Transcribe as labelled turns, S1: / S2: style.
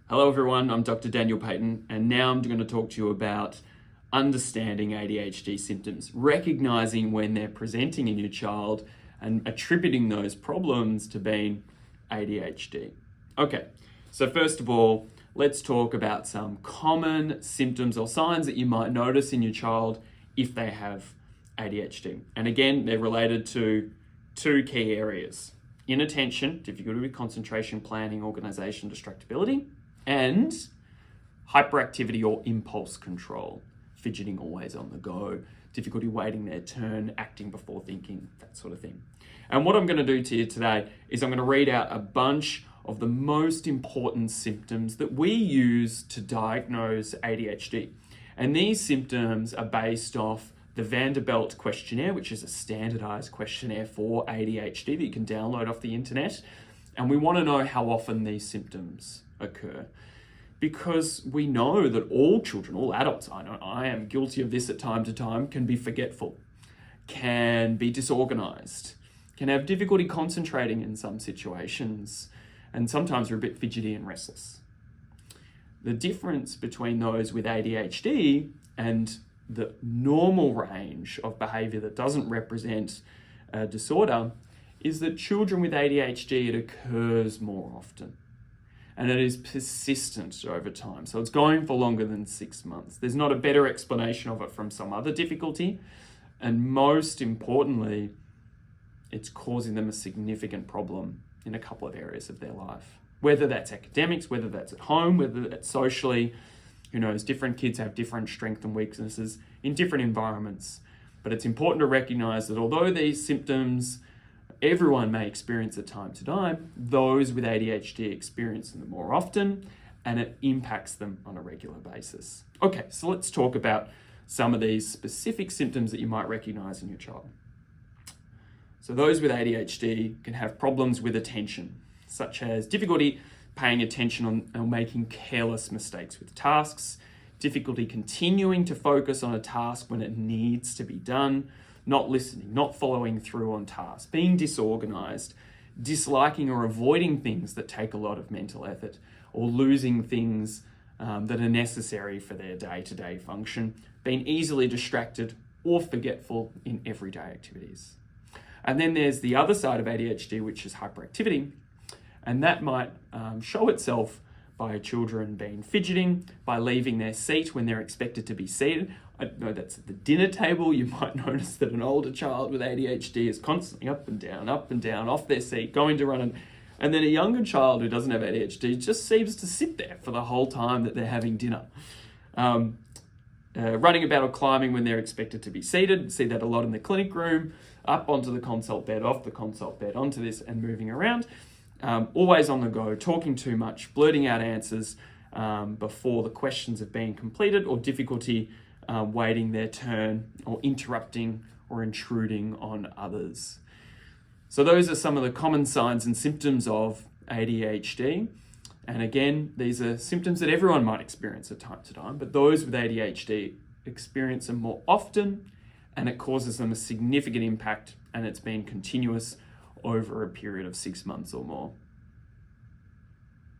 S1: Hello everyone, I'm Dr. Daniel Payton, and now I'm going to talk to you about understanding ADHD symptoms, recognizing when they're presenting in your child and attributing those problems to being ADHD. Okay, so first of all, let's talk about some common symptoms or signs that you might notice in your child if they have ADHD. And again, they're related to two key areas: inattention, difficulty with concentration, planning, organization, distractibility, and hyperactivity or impulse control, fidgeting, always on the go, difficulty waiting their turn, acting before thinking, that sort of thing. And what I'm going to do to you today is I'm going to read out a bunch of the most important symptoms that we use to diagnose ADHD. And these symptoms are based off the Vanderbilt questionnaire, which is a standardized questionnaire for ADHD that you can download off the internet. And we want to know how often these symptoms occur, because we know that all children, all adults, I know I am guilty of this at time to time, can be forgetful, can be disorganized, can have difficulty concentrating in some situations, and sometimes are a bit fidgety and restless. The difference between those with ADHD and the normal range of behavior that doesn't represent a disorder is that children with ADHD, it occurs more often. And it is persistent over time. So it's going for longer than 6 months. There's not a better explanation of it from some other difficulty. And most importantly, it's causing them a significant problem in a couple of areas of their life. Whether that's academics, whether that's at home, whether that's socially, who knows, different kids have different strengths and weaknesses in different environments. But it's important to recognize that although these symptoms everyone may experience at time to time, those with ADHD experience them more often, and it impacts them on a regular basis. Okay, so let's talk about some of these specific symptoms that you might recognize in your child. So those with ADHD can have problems with attention, such as difficulty paying attention on making careless mistakes with tasks, difficulty continuing to focus on a task when it needs to be done, not listening, not following through on tasks, being disorganized, disliking or avoiding things that take a lot of mental effort, or losing things that are necessary for their day-to-day function, being easily distracted or forgetful in everyday activities. And then there's the other side of ADHD, which is hyperactivity, and that might show itself by children being fidgeting, by leaving their seat when they're expected to be seated. I know that's at the dinner table. You might notice that an older child with ADHD is constantly up and down, off their seat, going to run. And then a younger child who doesn't have ADHD just seems to sit there for the whole time that they're having dinner. Running about or climbing when they're expected to be seated. See that a lot in the clinic room, up onto the consult bed, off the consult bed, onto this and moving around. Always on the go, talking too much, blurting out answers before the questions have been completed, or difficulty waiting their turn, or interrupting or intruding on others. So those are some of the common signs and symptoms of ADHD. And again, these are symptoms that everyone might experience at time to time, but those with ADHD experience them more often, and it causes them a significant impact, and it's been continuous over a period of 6 months or more.